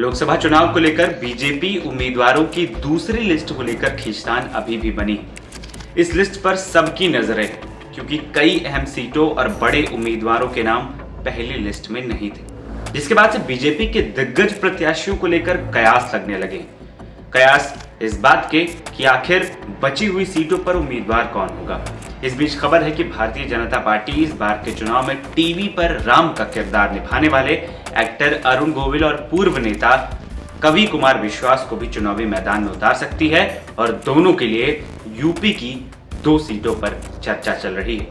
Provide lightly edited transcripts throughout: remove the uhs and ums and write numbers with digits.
लोकसभा चुनाव को लेकर बीजेपी उम्मीदवारों की दूसरी लिस्ट को लेकर खींचतान अभी भी बनी। इस लिस्ट पर सबकी नजरें क्योंकि कई अहम सीटों और बड़े उम्मीदवारों के नाम पहली लिस्ट में नहीं थे, जिसके बाद से बीजेपी के दिग्गज प्रत्याशियों को लेकर कयास लगने लगे। कयास इस बात के कि आखिर बची हुई सीटों पर उम्मीदवार कौन होगा। इस बीच खबर है कि भारतीय जनता पार्टी इस बार के चुनाव में टीवी पर राम का किरदार निभाने वाले एक्टर अरुण गोविल और पूर्व नेता कवि कुमार विश्वास को भी चुनावी मैदान में उतार सकती है और दोनों के लिए यूपी की 2 सीटों पर चर्चा चल रही है।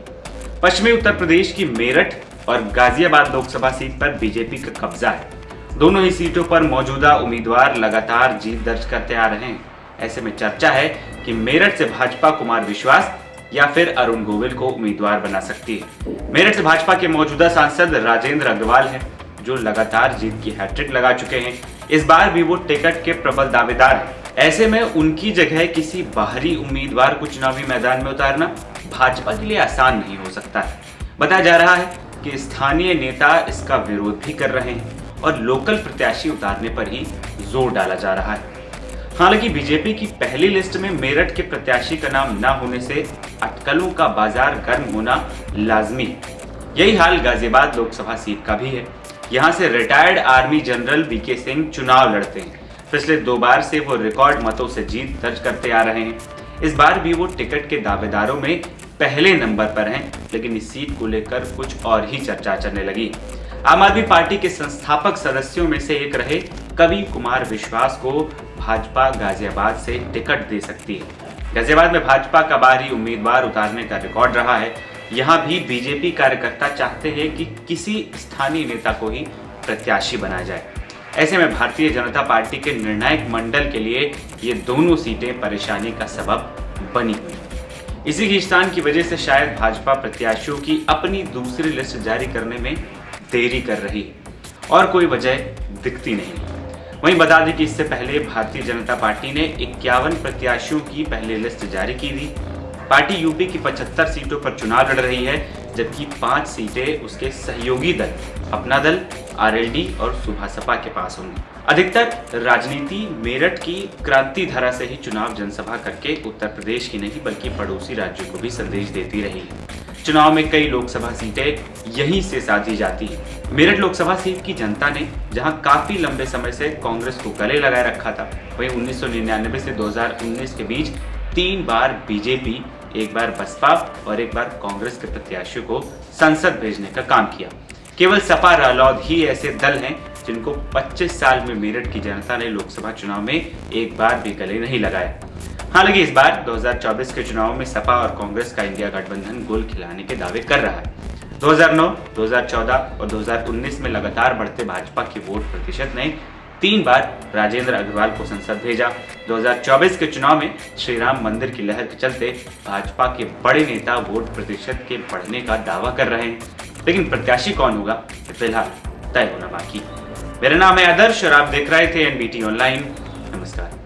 पश्चिमी उत्तर प्रदेश की मेरठ और गाजियाबाद लोकसभा सीट पर बीजेपी का कब्जा है। दोनों ही सीटों पर मौजूदा उम्मीदवार लगातार जीत दर्ज करते आ रहे हैं। ऐसे में चर्चा है कि मेरठ से भाजपा कुमार विश्वास या फिर अरुण गोविल को उम्मीदवार बना सकती है। मेरठ से भाजपा के मौजूदा सांसद राजेंद्र अग्रवाल हैं, जो लगातार जीत की हैट्रिक लगा चुके हैं। इस बार भी वो टिकट के प्रबल दावेदार हैं। ऐसे में उनकी जगह किसी बाहरी उम्मीदवार को चुनावी मैदान में उतारना भाजपा के लिए आसान नहीं हो सकता है। बताया जा रहा है कि स्थानीय नेता इसका विरोध भी कर रहे हैं और लोकल प्रत्याशी उतारने पर ही जोर डाला जा रहा है। हालांकि बीजेपी की पहली लिस्ट में मेरठ के प्रत्याशी का नाम न होने से अटकलों का बाजार गर्म होना लाजमी है। यही हाल गाजियाबाद लोकसभा सीट का भी है। यहां से retired army general VK Singh चुनाव लड़ते हैं। पिछले 2 बार से वो रिकॉर्ड मतों से जीत दर्ज करते आ रहे हैं। इस बार भी वो टिकट के दावेदारों में पहले नंबर पर हैं, लेकिन इस सीट को लेकर कुछ और ही चर्चा चलने लगी। आम आदमी पार्टी के संस्थापक सदस्यों में से एक रहे कवि कुमार विश्वास को भाजपा गाजियाबाद से टिकट दे सकती है। गाजियाबाद में भाजपा का बाहरी उम्मीदवार उतारने का रिकॉर्ड रहा है। यहां भी बीजेपी कार्यकर्ता चाहते हैं कि किसी स्थानीय नेता को ही प्रत्याशी बनाया जाए। ऐसे में भारतीय जनता पार्टी के निर्णायक मंडल के लिए ये दोनों सीटें परेशानी का सबब बनी हुई। इसी खींचतान की वजह से शायद भाजपा प्रत्याशियों की अपनी दूसरी लिस्ट जारी करने में देरी कर रही है और कोई वजह दिखती नहीं। वहीं बता दें कि इससे पहले भारतीय जनता पार्टी ने 51 प्रत्याशियों की पहली लिस्ट जारी की थी। पार्टी यूपी की 75 सीटों पर चुनाव लड़ रही है, जबकि 5 सीटें उसके सहयोगी दल अपना दल, आरएलडी और सुभासपा के पास होंगी। अधिकतर राजनीति मेरठ की क्रांति धारा से ही चुनाव जनसभा करके उत्तर प्रदेश की नहीं बल्कि पड़ोसी राज्यों को भी संदेश देती रही है। चुनाव में कई लोकसभा सीटें यहीं से साधी जाती हैं। मेरठ लोकसभा सीट की जनता ने जहां काफी लंबे समय से कांग्रेस को गले लगाए रखा था, वहीं 1999 से 2019 के बीच 3 बार बीजेपी, एक बार बसपा और एक बार कांग्रेस के प्रत्याशियों को संसद भेजने का काम किया। केवल सपा रालोद ही ऐसे दल हैं जिनको 25 साल में मेरठ की जनता ने लोकसभा चुनाव में एक बार भी गले नहीं लगाया। हालांकि इस बार 2024 के चुनाव में सपा और कांग्रेस का इंडिया गठबंधन गोल खिलाने के दावे कर रहा है। 2009, 2014 और 2019 में लगातार बढ़ते भाजपा की वोट प्रतिशत ने 3 बार राजेंद्र अग्रवाल को संसद भेजा। 2024 के चुनाव में श्री राम मंदिर की लहर के चलते भाजपा के बड़े नेता वोट प्रतिशत के बढ़ने का दावा कर रहे हैं, लेकिन प्रत्याशी कौन होगा फिलहाल तय होना बाकी। मेरा नाम है आदर्श और आप देख रहे थे एनबीटी ऑनलाइन। नमस्कार।